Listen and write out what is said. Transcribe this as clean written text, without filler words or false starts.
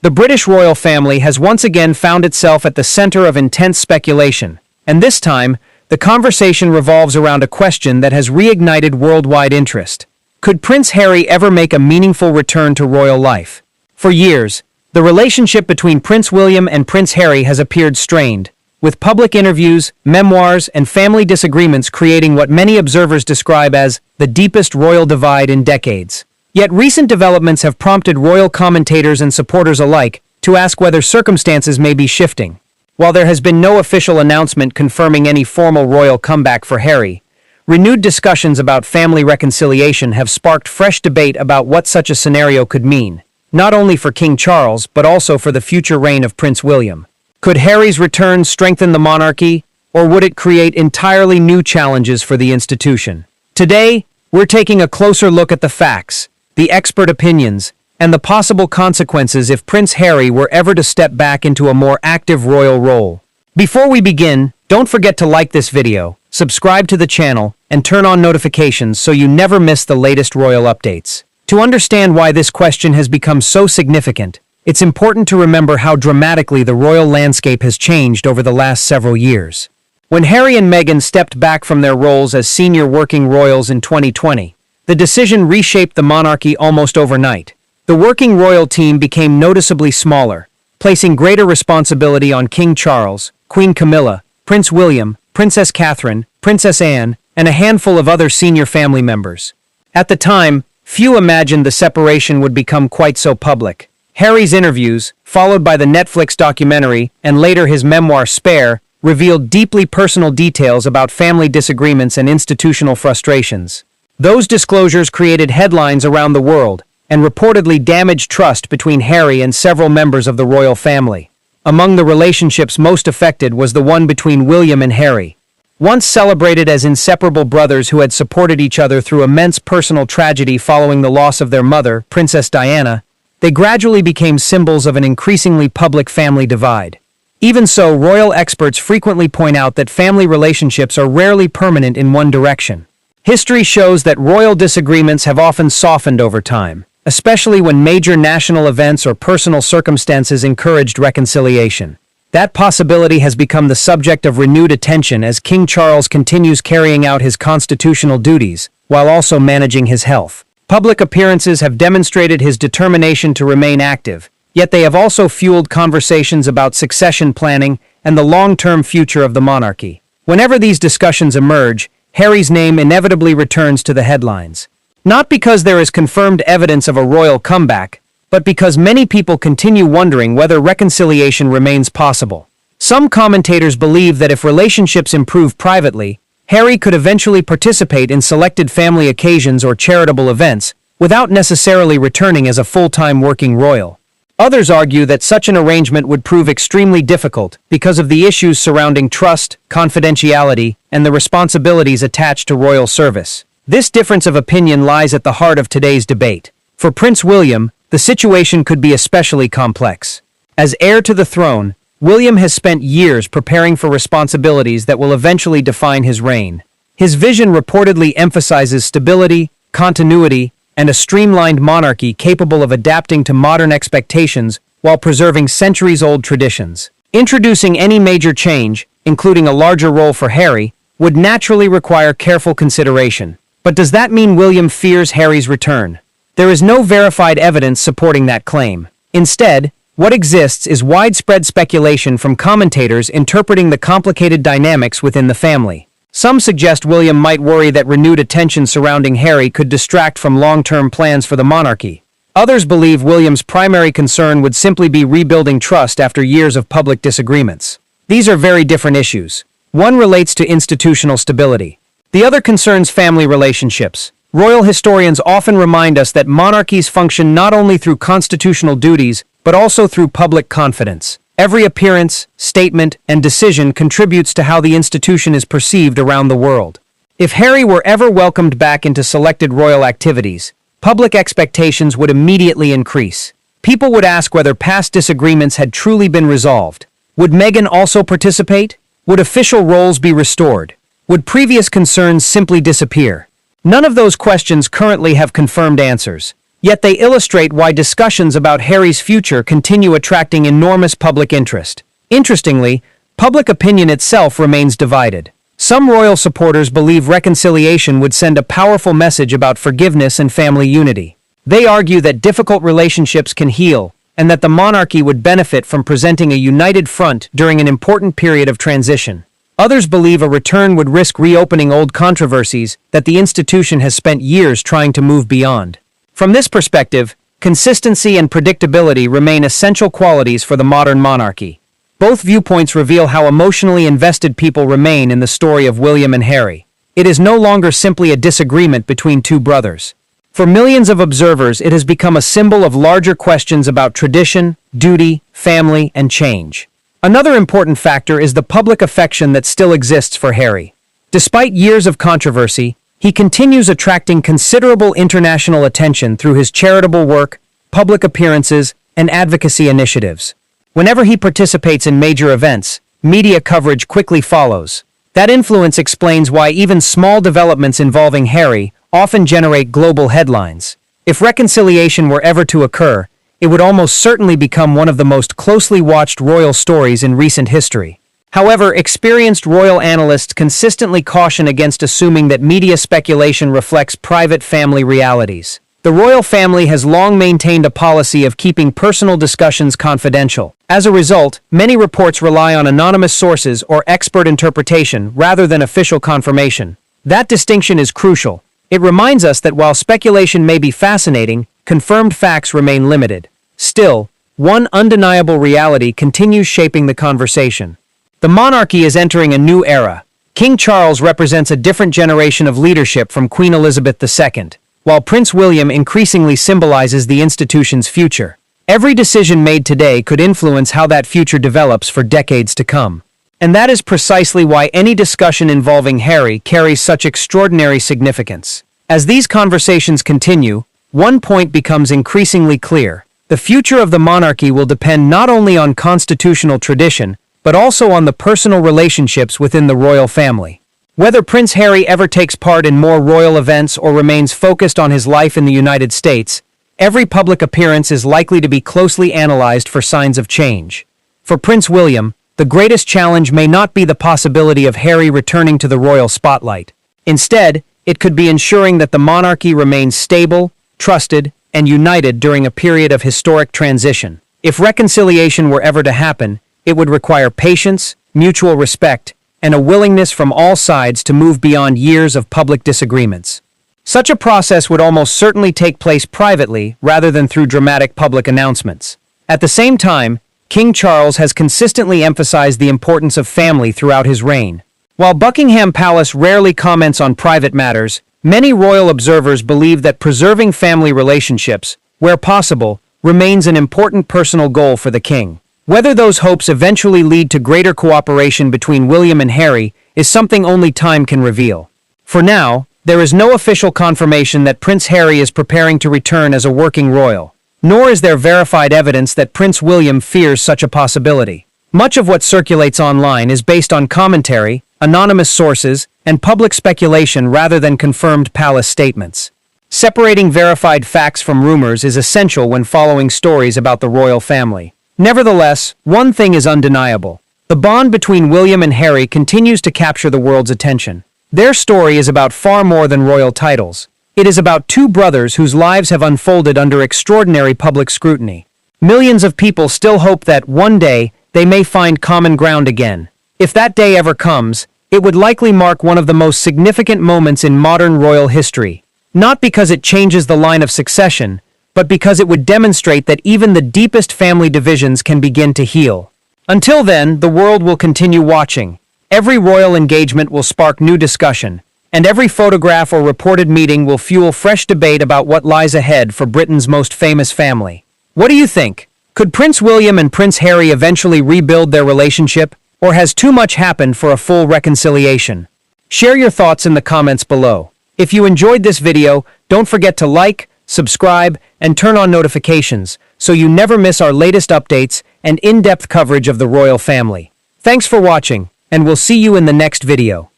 The British royal family has once again found itself at the center of intense speculation, and this time, the conversation revolves around a question that has reignited worldwide interest. Could Prince Harry ever make a meaningful return to royal life? For years, the relationship between Prince William and Prince Harry has appeared strained, with public interviews, memoirs, and family disagreements creating what many observers describe as the deepest royal divide in decades. Yet recent developments have prompted royal commentators and supporters alike to ask whether circumstances may be shifting. While there has been no official announcement confirming any formal royal comeback for Harry, renewed discussions about family reconciliation have sparked fresh debate about what such a scenario could mean, not only for King Charles but also for the future reign of Prince William. Could Harry's return strengthen the monarchy, or would it create entirely new challenges for the institution? Today, we're taking a closer look at the facts, the expert opinions, and the possible consequences if Prince Harry were ever to step back into a more active royal role. Before we begin, don't forget to like this video, subscribe to the channel, and turn on notifications so you never miss the latest royal updates. To understand why this question has become so significant, it's important to remember how dramatically the royal landscape has changed over the last several years. When Harry and Meghan stepped back from their roles as senior working royals in 2020, the decision reshaped the monarchy almost overnight. The working royal team became noticeably smaller, placing greater responsibility on King Charles, Queen Camilla, Prince William, Princess Catherine, Princess Anne, and a handful of other senior family members. At the time, few imagined the separation would become quite so public. Harry's interviews, followed by the Netflix documentary and later his memoir Spare, revealed deeply personal details about family disagreements and institutional frustrations. Those disclosures created headlines around the world and reportedly damaged trust between Harry and several members of the royal family. Among the relationships most affected was the one between William and Harry. Once celebrated as inseparable brothers who had supported each other through immense personal tragedy following the loss of their mother, Princess Diana, they gradually became symbols of an increasingly public family divide. Even so, royal experts frequently point out that family relationships are rarely permanent in one direction. History shows that royal disagreements have often softened over time, especially when major national events or personal circumstances encouraged reconciliation. That possibility has become the subject of renewed attention as King Charles continues carrying out his constitutional duties, while also managing his health. Public appearances have demonstrated his determination to remain active, yet they have also fueled conversations about succession planning and the long-term future of the monarchy. Whenever these discussions emerge, Harry's name inevitably returns to the headlines. Not because there is confirmed evidence of a royal comeback, but because many people continue wondering whether reconciliation remains possible. Some commentators believe that if relationships improve privately, Harry could eventually participate in selected family occasions or charitable events, without necessarily returning as a full-time working royal. Others argue that such an arrangement would prove extremely difficult because of the issues surrounding trust, confidentiality, and the responsibilities attached to royal service. This difference of opinion lies at the heart of today's debate. For Prince William, the situation could be especially complex. As heir to the throne, William has spent years preparing for responsibilities that will eventually define his reign. His vision reportedly emphasizes stability, continuity, and a streamlined monarchy capable of adapting to modern expectations while preserving centuries-old traditions. Introducing any major change, including a larger role for Harry, would naturally require careful consideration. But does that mean William fears Harry's return? There is no verified evidence supporting that claim. Instead, what exists is widespread speculation from commentators interpreting the complicated dynamics within the family. Some suggest William might worry that renewed attention surrounding Harry could distract from long-term plans for the monarchy. Others believe William's primary concern would simply be rebuilding trust after years of public disagreements. These are very different issues. One relates to institutional stability. The other concerns family relationships. Royal historians often remind us that monarchies function not only through constitutional duties, but also through public confidence. Every appearance, statement, and decision contributes to how the institution is perceived around the world. If Harry were ever welcomed back into selected royal activities, public expectations would immediately increase. People would ask whether past disagreements had truly been resolved. Would Meghan also participate? Would official roles be restored? Would previous concerns simply disappear? None of those questions currently have confirmed answers. Yet they illustrate why discussions about Harry's future continue attracting enormous public interest. Interestingly, public opinion itself remains divided. Some royal supporters believe reconciliation would send a powerful message about forgiveness and family unity. They argue that difficult relationships can heal, and that the monarchy would benefit from presenting a united front during an important period of transition. Others believe a return would risk reopening old controversies that the institution has spent years trying to move beyond. From this perspective, consistency and predictability remain essential qualities for the modern monarchy. Both viewpoints reveal how emotionally invested people remain in the story of William and Harry. It is no longer simply a disagreement between two brothers. For millions of observers, it has become a symbol of larger questions about tradition, duty, family, and change. Another important factor is the public affection that still exists for Harry. Despite years of controversy, he continues attracting considerable international attention through his charitable work, public appearances, and advocacy initiatives. Whenever he participates in major events, media coverage quickly follows. That influence explains why even small developments involving Harry often generate global headlines. If reconciliation were ever to occur, it would almost certainly become one of the most closely watched royal stories in recent history. However, experienced royal analysts consistently caution against assuming that media speculation reflects private family realities. The royal family has long maintained a policy of keeping personal discussions confidential. As a result, many reports rely on anonymous sources or expert interpretation rather than official confirmation. That distinction is crucial. It reminds us that while speculation may be fascinating, confirmed facts remain limited. Still, one undeniable reality continues shaping the conversation. The monarchy is entering a new era. King Charles represents a different generation of leadership from Queen Elizabeth II, while Prince William increasingly symbolizes the institution's future. Every decision made today could influence how that future develops for decades to come. And that is precisely why any discussion involving Harry carries such extraordinary significance. As these conversations continue, one point becomes increasingly clear. The future of the monarchy will depend not only on constitutional tradition, but also on the personal relationships within the royal family. Whether Prince Harry ever takes part in more royal events or remains focused on his life in the United States, every public appearance is likely to be closely analyzed for signs of change. For Prince William, the greatest challenge may not be the possibility of Harry returning to the royal spotlight. Instead, it could be ensuring that the monarchy remains stable, trusted, and united during a period of historic transition. If reconciliation were ever to happen, it would require patience, mutual respect, and a willingness from all sides to move beyond years of public disagreements. Such a process would almost certainly take place privately rather than through dramatic public announcements. At the same time, King Charles has consistently emphasized the importance of family throughout his reign. While Buckingham Palace rarely comments on private matters, many royal observers believe that preserving family relationships, where possible, remains an important personal goal for the king. Whether those hopes eventually lead to greater cooperation between William and Harry is something only time can reveal. For now, there is no official confirmation that Prince Harry is preparing to return as a working royal, nor is there verified evidence that Prince William fears such a possibility. Much of what circulates online is based on commentary, anonymous sources, and public speculation rather than confirmed palace statements. Separating verified facts from rumors is essential when following stories about the royal family. Nevertheless, one thing is undeniable. The bond between William and Harry continues to capture the world's attention. Their story is about far more than royal titles. It is about two brothers whose lives have unfolded under extraordinary public scrutiny. Millions of people still hope that, one day, they may find common ground again. If that day ever comes, it would likely mark one of the most significant moments in modern royal history. Not because it changes the line of succession, but because it would demonstrate that even the deepest family divisions can begin to heal. Until then, the world will continue watching. Every royal engagement will spark new discussion, and every photograph or reported meeting will fuel fresh debate about what lies ahead for Britain's most famous family. What do you think? Could Prince William and Prince Harry eventually rebuild their relationship, or has too much happened for a full reconciliation? Share your thoughts in the comments below. If you enjoyed this video, don't forget to like, subscribe, and turn on notifications so you never miss our latest updates and in-depth coverage of the royal family. Thanks for watching, and we'll see you in the next video.